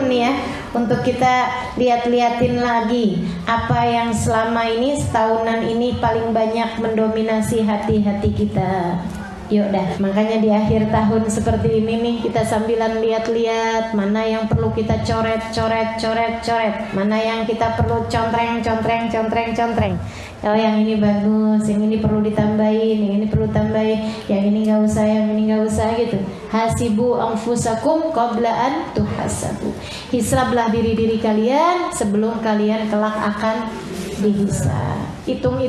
nih ya, untuk kita lihat-liatin lagi apa yang selama ini setahunan ini paling banyak mendominasi hati-hati kita. Yuk dah, makanya di akhir tahun seperti ini nih, kita sambilan lihat-lihat mana yang perlu kita coret, mana yang kita perlu contreng. Kalau yang ini bagus, yang ini perlu ditambahin, yang ini perlu tambahin, yang ini nggak usah, yang ini nggak usah gitu. Hasibu anfusakum qabla an tuhasabu. Hisablah diri kalian sebelum kalian kelak akan dihisab. Hitungin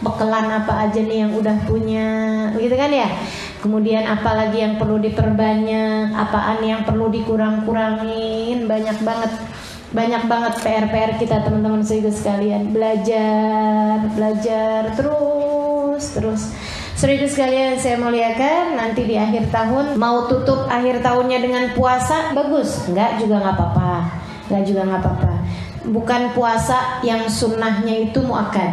bekalan apa aja nih yang udah punya, begitu kan ya. Kemudian apalagi yang perlu diperbanyak, apaan yang perlu dikurang-kurangin. Banyak banget PR kita teman-teman sekalian. Belajar terus. Saudara sekalian saya muliakan, nanti di akhir tahun mau tutup akhir tahunnya dengan puasa, bagus. Enggak juga nggak apa-apa. Bukan puasa yang sunnahnya itu muakkad.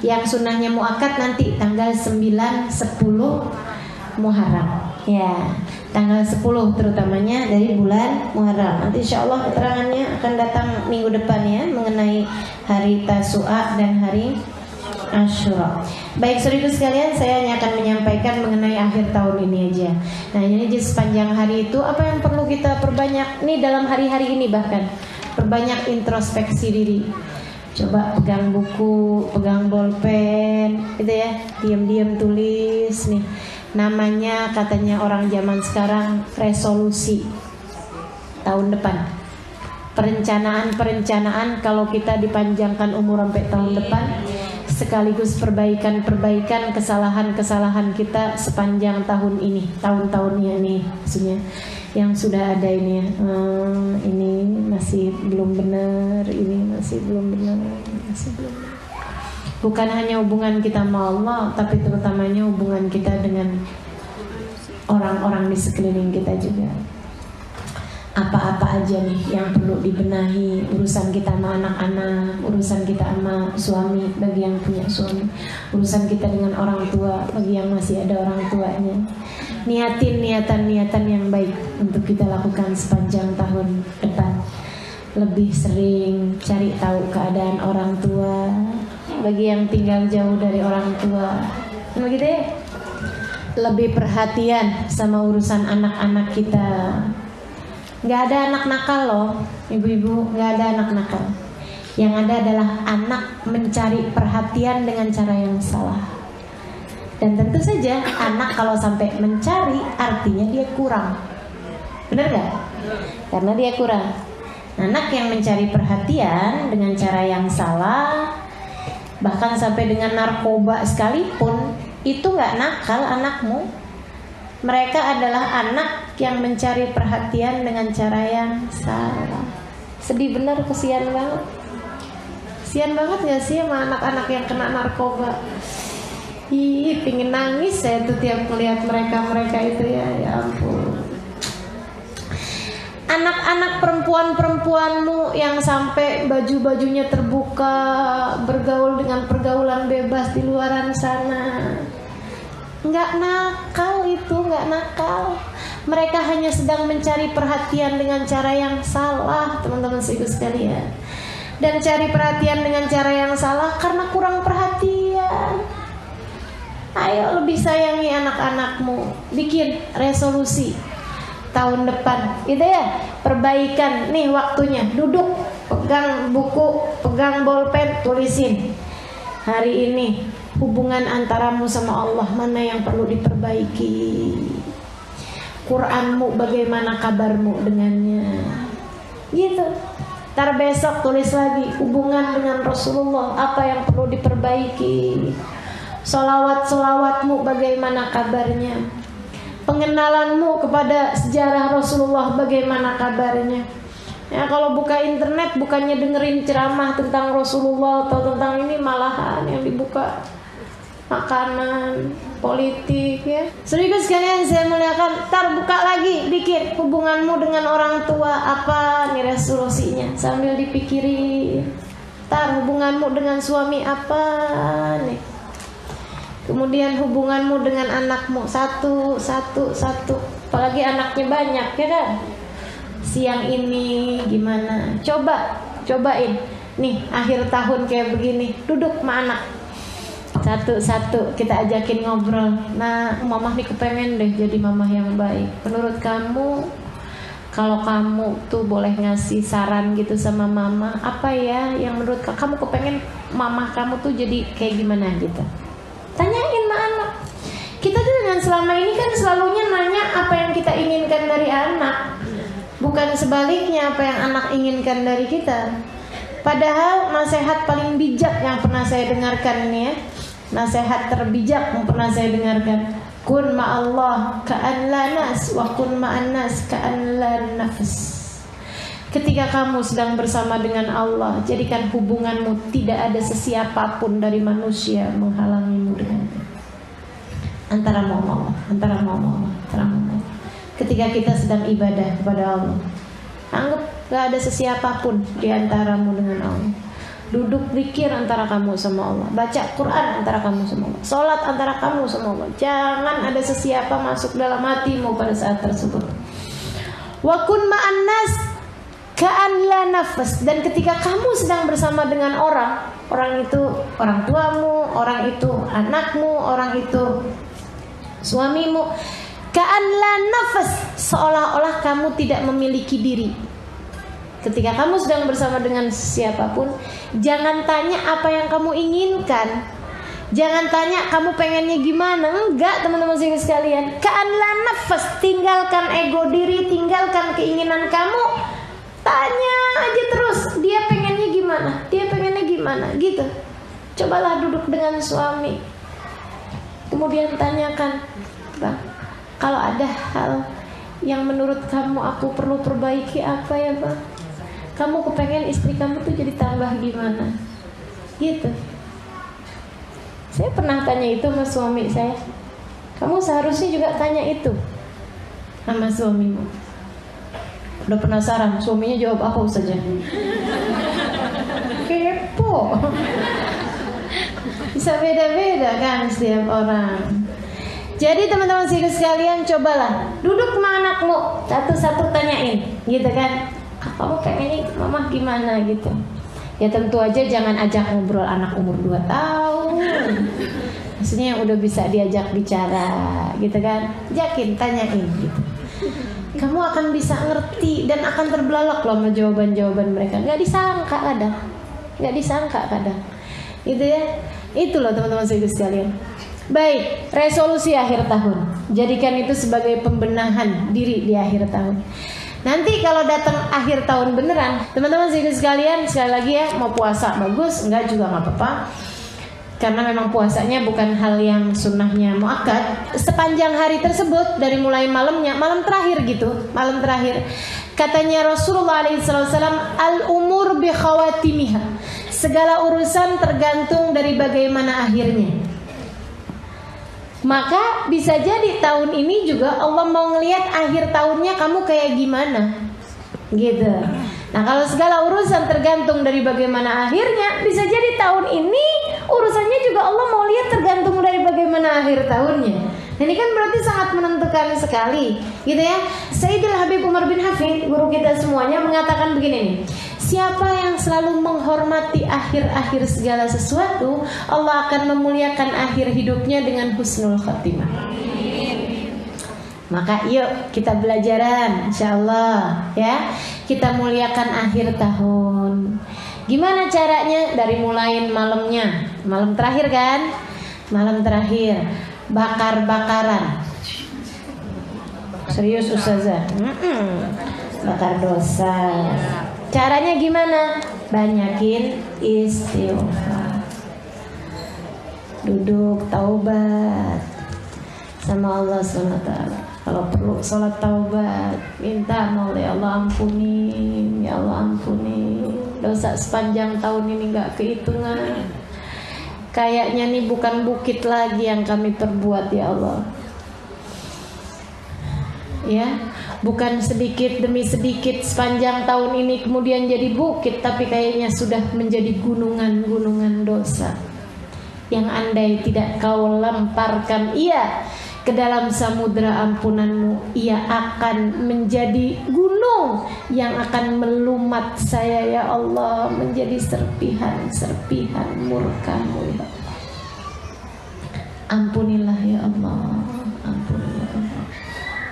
Yang sunnahnya muakkad nanti tanggal 9, 10 Muharram. Ya, tanggal 10 terutamanya dari bulan Muharram. Nanti insya Allah keterangannya akan datang minggu depan ya, mengenai hari Tasu'a dan hari Asyura. Baik saudara sekalian, saya hanya akan menyampaikan mengenai akhir tahun ini aja. Nah ini di sepanjang hari itu apa yang perlu kita perbanyak nih dalam hari-hari ini, bahkan perbanyak introspeksi diri. Coba pegang buku, pegang bolpen, gitu ya, diam-diam tulis nih. Namanya katanya orang zaman sekarang resolusi tahun depan. Perencanaan kalau kita dipanjangkan umur sampai tahun depan, sekaligus perbaikan kesalahan kita sepanjang tahun ini, tahun-tahunnya ini maksudnya yang sudah ada ini ya. Ini masih belum benar, ini masih belum benar. Bukan hanya hubungan kita sama Allah, tapi terutamanya hubungan kita dengan orang-orang di sekeliling kita juga. Apa-apa aja nih yang perlu dibenahi, urusan kita sama anak-anak, urusan kita sama suami bagi yang punya suami, urusan kita dengan orang tua bagi yang masih ada orang tuanya. Niatan yang baik untuk kita lakukan sepanjang tahun depan. Lebih sering cari tahu keadaan orang tua bagi yang tinggal jauh dari orang tua, begitu ya. Lebih perhatian sama urusan anak-anak kita. Gak ada anak nakal loh, ibu-ibu, gak ada anak nakal. Yang ada adalah anak mencari perhatian dengan cara yang salah. Dan tentu saja anak kalau sampai mencari artinya dia kurang. Benar gak? Karena dia kurang. Anak yang mencari perhatian dengan cara yang salah, bahkan sampai dengan narkoba sekalipun, itu gak nakal anakmu. Mereka adalah anak yang mencari perhatian dengan cara yang salah. Sedih bener, kesian banget. Kesian banget gak sih sama anak-anak yang kena narkoba? Ih, pingin nangis saya tuh tiap melihat mereka itu ya ampun. Anak-anak perempuanmu yang sampai baju-bajunya terbuka, bergaul dengan pergaulan bebas di luaran sana. Nggak nakal itu, nggak nakal. Mereka hanya sedang mencari perhatian dengan cara yang salah, teman-teman sekalian. Dan cari perhatian dengan cara yang salah karena kurang perhatian. Ayo lebih sayangi anak-anakmu. Bikin resolusi tahun depan, gitu ya. Perbaikan, nih waktunya. Duduk, pegang buku, pegang bolpen, tulisin. Hari ini hubungan antaramu sama Allah mana yang perlu diperbaiki. Quranmu bagaimana kabarmu dengannya. Gitu. Ntar besok tulis lagi hubungan dengan Rasulullah apa yang perlu diperbaiki. Solawatmu bagaimana kabarnya. Pengenalanmu kepada sejarah Rasulullah bagaimana kabarnya. Ya kalau buka internet bukannya dengerin ceramah tentang Rasulullah atau tentang ini, malahan yang dibuka makanan, politik ya. Saudara sekalian saya muliakan, ntar buka lagi dikit hubunganmu dengan orang tua apa nih resolusinya sambil dipikirin. Ntar hubunganmu dengan suami apa nih. Kemudian hubunganmu dengan anakmu satu. Apalagi anaknya banyak ya kan. siang ini gimana? Cobain. Nih akhir tahun kayak begini, duduk sama anak. Satu-satu kita ajakin ngobrol. Nah, mamah nih kepengen deh jadi mamah yang baik. Menurut kamu, kalau kamu tuh boleh ngasih saran gitu sama mama, apa ya yang menurut kamu kepengen mamah kamu tuh jadi kayak gimana gitu? Tanyain sama anak. Kita tuh dengan selama ini kan selalunya nanya apa yang kita inginkan dari anak, bukan sebaliknya apa yang anak inginkan dari kita. Padahal nasihat paling bijak yang pernah saya dengarkan ini ya, nasihat terbijak yang pernah saya dengarkan, kun ma'allah ka'an la nas wa kun ma'an nas ka'an la nafs. Ketika kamu sedang bersama dengan Allah, jadikan hubunganmu tidak ada sesiapapun dari manusia menghalangimu dengannya. Antara Allah. Ketika kita sedang ibadah kepada Allah, anggap gak ada sesiapapun di antaramu dengan Allah. Duduk zikir antara kamu sama Allah, baca Quran antara kamu sama Allah, sholat antara kamu sama Allah. Jangan ada sesiapa masuk dalam hatimu pada saat tersebut. Wa kun ma'an nas ka'an la nafas. Dan ketika kamu sedang bersama dengan orang itu orang tuamu, orang itu anakmu, orang itu suamimu, ka'an la nafas, seolah-olah kamu tidak memiliki diri. Ketika kamu sedang bersama dengan siapapun, jangan tanya apa yang kamu inginkan, jangan tanya kamu pengennya gimana. Enggak, teman-teman sekalian, ka'an la nafas, tinggalkan ego diri, tinggalkan keinginan kamu. Tanya aja terus, dia pengennya gimana gitu. Cobalah duduk dengan suami, kemudian tanyakan, Bang, kalau ada hal yang menurut kamu aku perlu perbaiki apa ya Bang? Kamu kepengen istri kamu tuh jadi tambah gimana? Gitu. Saya pernah tanya itu sama suami saya. Kamu seharusnya juga tanya itu sama suamimu. Udah penasaran, suaminya jawab apa saja? Kepo. Bisa beda-beda kan setiap orang. Jadi teman-teman sekalian, cobalah duduk sama anakmu, satu-satu tanyain, gitu kan? Kamu pengennya mama gimana gitu. Ya tentu aja jangan ajak ngobrol anak umur 2 tahun. Maksudnya yang udah bisa diajak bicara gitu kan. Ajakin, tanyain gitu. Kamu akan bisa ngerti dan akan terbelalak loh sama jawaban-jawaban mereka. Gak disangka kadang. Gitu ya. Itu loh teman-teman sekalian. Baik, resolusi akhir tahun. Jadikan itu sebagai pembenahan diri di akhir tahun. Nanti kalau datang akhir tahun beneran, teman-teman sekalian, sekali lagi ya, mau puasa bagus, enggak juga nggak apa-apa. Karena memang puasanya bukan hal yang sunnahnya muakkad. Sepanjang hari tersebut, dari mulai malamnya, malam terakhir gitu, malam terakhir. Katanya Rasulullah SAW, al-umur bi khawatimiha. Segala urusan tergantung dari bagaimana akhirnya. Maka bisa jadi tahun ini juga Allah mau ngelihat akhir tahunnya kamu kayak gimana, gitu. Nah kalau segala urusan tergantung dari bagaimana akhirnya, bisa jadi tahun ini urusannya juga Allah mau lihat tergantung dari bagaimana akhir tahunnya. Ini kan berarti sangat menentukan sekali, gitu ya. Sayyidul Habib Umar bin Hafid, guru kita semuanya, mengatakan begini nih. Siapa yang selalu menghormati akhir-akhir segala sesuatu, Allah akan memuliakan akhir hidupnya dengan husnul khatimah. Maka yuk kita belajaran, insyaallah ya. Kita muliakan akhir tahun. Gimana caranya? Dari mulai malamnya, malam terakhir kan? Malam terakhir, bakar-bakaran. Serius Ustazah? Bakar dosa. Caranya gimana? Banyakin istighfar. Duduk taubat sama Allah SWT. Kalau perlu sholat taubat, minta oleh Allah ampuni, ya Allah ampuni. Dosa sepanjang tahun ini gak kehitungan. Kayaknya nih bukan bukit lagi yang kami perbuat ya Allah. Ya, bukan sedikit demi sedikit sepanjang tahun ini kemudian jadi bukit, tapi kayaknya sudah menjadi gunungan-gunungan dosa yang andai tidak kau lemparkan ia ke dalam samudra ampunanmu, ia akan menjadi gunung yang akan melumat saya ya Allah, menjadi serpihan-serpihan murka-Mu ya Allah. Ampunilah ya Allah, ampunilah ya Allah.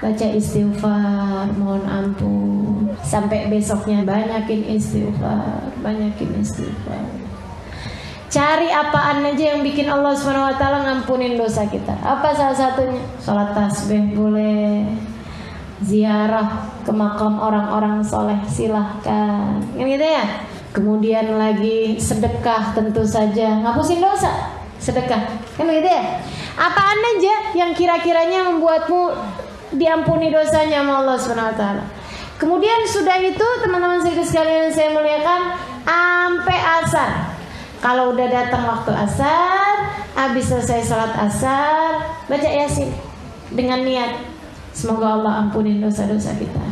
Baca istighfar, mohon ampun. Sampai besoknya banyakin istighfar, banyakin istighfar. Cari apaan aja yang bikin Allah SWT ngampunin dosa kita. Apa salah satunya? Sholat tasbih boleh, ziarah ke makam orang-orang soleh silahkan, kan gitu ya. Kemudian lagi sedekah, tentu saja ngapusin dosa, sedekah, kan gitu ya. Apaan aja yang kira-kiranya membuatmu diampuni dosanya sama Allah SWT. Kemudian sudah itu teman-teman sekalian saya muliakan, sampai asar. Kalau udah datang waktu asar, habis selesai sholat asar, baca Yasin dengan niat semoga Allah ampunin dosa-dosa kita,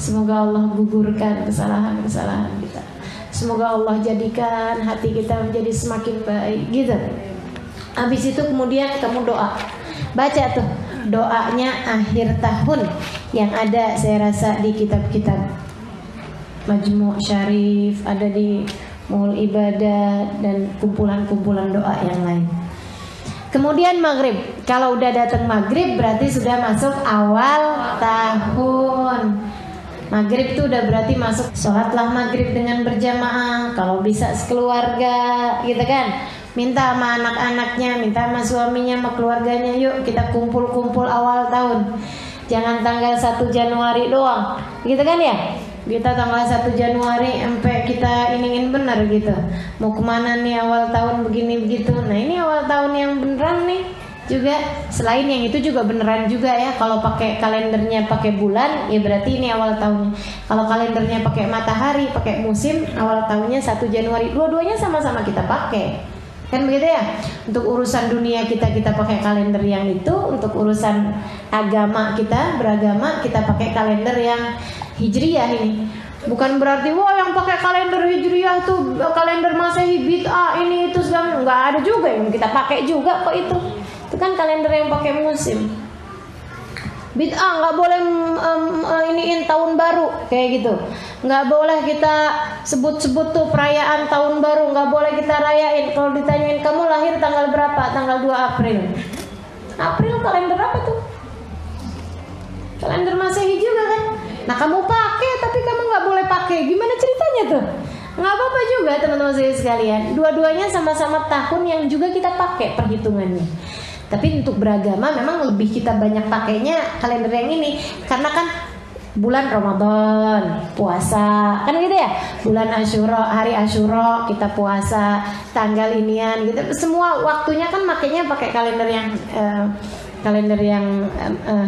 semoga Allah gugurkan kesalahan-kesalahan kita, semoga Allah jadikan hati kita menjadi semakin baik gitu. Habis itu kemudian kamu doa, baca tuh doanya akhir tahun yang ada saya rasa di kitab-kitab Majmu' Syarif, ada di Muhul Ibadah dan kumpulan-kumpulan doa yang lain. Kemudian maghrib, kalau udah datang maghrib berarti sudah masuk awal tahun. Maghrib itu udah berarti masuk, sholatlah maghrib dengan berjamaah, kalau bisa sekeluarga gitu kan. Minta sama anak-anaknya, minta sama suaminya, sama keluarganya, yuk kita kumpul-kumpul awal tahun. Jangan tanggal 1 Januari doang, gitu kan ya. Kita tanggal 1 Januari sampai kita ingin benar gitu. Mau kemana nih awal tahun begini begitu. Nah ini awal tahun yang beneran nih juga. Selain yang itu juga beneran juga ya. Kalau pakai kalendernya pakai bulan, ya berarti ini awal tahunnya. Kalau kalendernya pakai matahari, pakai musim, awal tahunnya 1 Januari. Dua-duanya sama-sama kita pakai. Kan begitu ya. Untuk urusan dunia kita pakai kalender yang itu. Untuk urusan agama kita, beragama, kita pakai kalender yang Hijriyah ini. Bukan berarti wah yang pakai kalender Hijriyah tuh kalender Masehi bid'ah ini itu segala, nggak ada juga yang kita pakai juga kok itu. Itu kan kalender yang pakai musim. Bid'ah nggak boleh iniin tahun baru kayak gitu. Nggak boleh kita sebut-sebut tuh perayaan tahun baru, nggak boleh kita rayain. Kalau ditanyain kamu lahir tanggal berapa? Tanggal 2 April. April kalender apa tuh? Kalender Masehi juga kan. Nah kamu pakai tapi kamu nggak boleh pakai. Gimana ceritanya tuh? Nggak apa-apa juga teman-teman saya sekalian. Dua-duanya sama-sama tahun yang juga kita pakai perhitungannya. Tapi untuk beragama memang lebih kita banyak pakainya kalender yang ini. Karena kan bulan Ramadan puasa kan gitu ya. Bulan Asyura, hari Asyura kita puasa, tanggal inian gitu. Semua waktunya kan makanya pakai kalender yang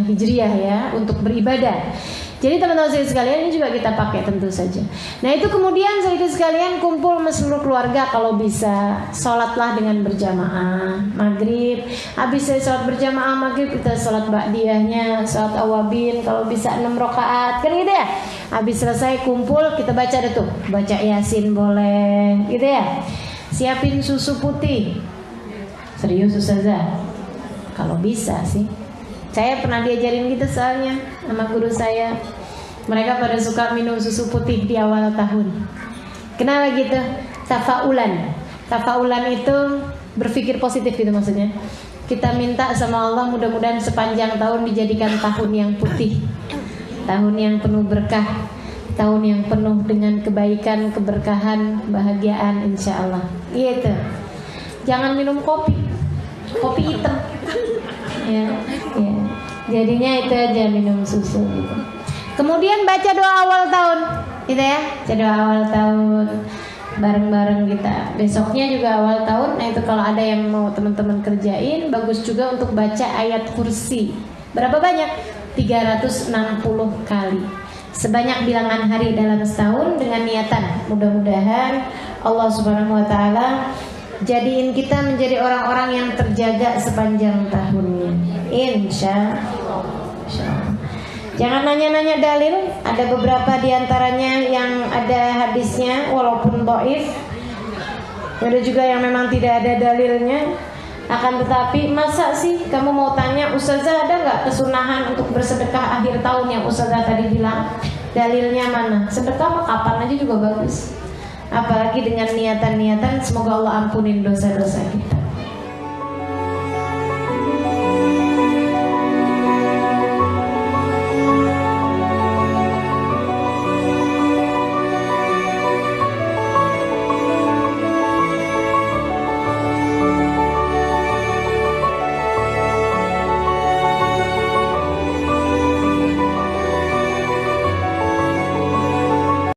Hijriyah ya untuk beribadah. Jadi teman-teman saya sekalian ini juga kita pakai tentu saja. Nah itu kemudian saya sekalian kumpul seluruh keluarga kalau bisa. Sholatlah dengan berjamaah maghrib. Habis saya sholat berjamaah maghrib kita sholat ba'diyahnya, sholat awabin kalau bisa 6 rakaat kan gitu ya. Habis selesai kumpul kita baca deh tuh. Baca Yasin boleh gitu ya. Siapin susu putih. Serius Ustazah? Kalau bisa sih. Saya pernah diajarin gitu soalnya sama guru saya. Mereka pada suka minum susu putih di awal tahun. Kenapa gitu? Tafaulan. Tafaulan itu berpikir positif gitu maksudnya. Kita minta sama Allah mudah-mudahan sepanjang tahun dijadikan tahun yang putih, tahun yang penuh berkah, tahun yang penuh dengan kebaikan, keberkahan, kebahagiaan insya Allah. Gitu. Jangan minum kopi hitam. Ya. Jadinya itu aja minum susu gitu. Kemudian baca doa awal tahun, gitu ya. Baca doa awal tahun bareng-bareng kita. Besoknya juga awal tahun. Nah itu kalau ada yang mau teman-teman kerjain, bagus juga untuk baca ayat kursi. Berapa banyak? 360 kali. Sebanyak bilangan hari dalam setahun dengan niatan. Mudah-mudahan Allah Subhanahu wa taala jadiin kita menjadi orang-orang yang terjaga sepanjang tahunnya. Insya Allah. Jangan nanya-nanya dalil. Ada beberapa diantaranya yang ada hadisnya walaupun dhaif. Ada juga yang memang tidak ada dalilnya. Akan tetapi masa sih kamu mau tanya, Ustazah ada nggak kesunahan untuk bersedekah akhir tahun yang Ustazah tadi bilang? Dalilnya mana? Sedekah mah kapan aja juga bagus. Apalagi dengan niatan-niatan semoga Allah ampunin dosa-dosa kita.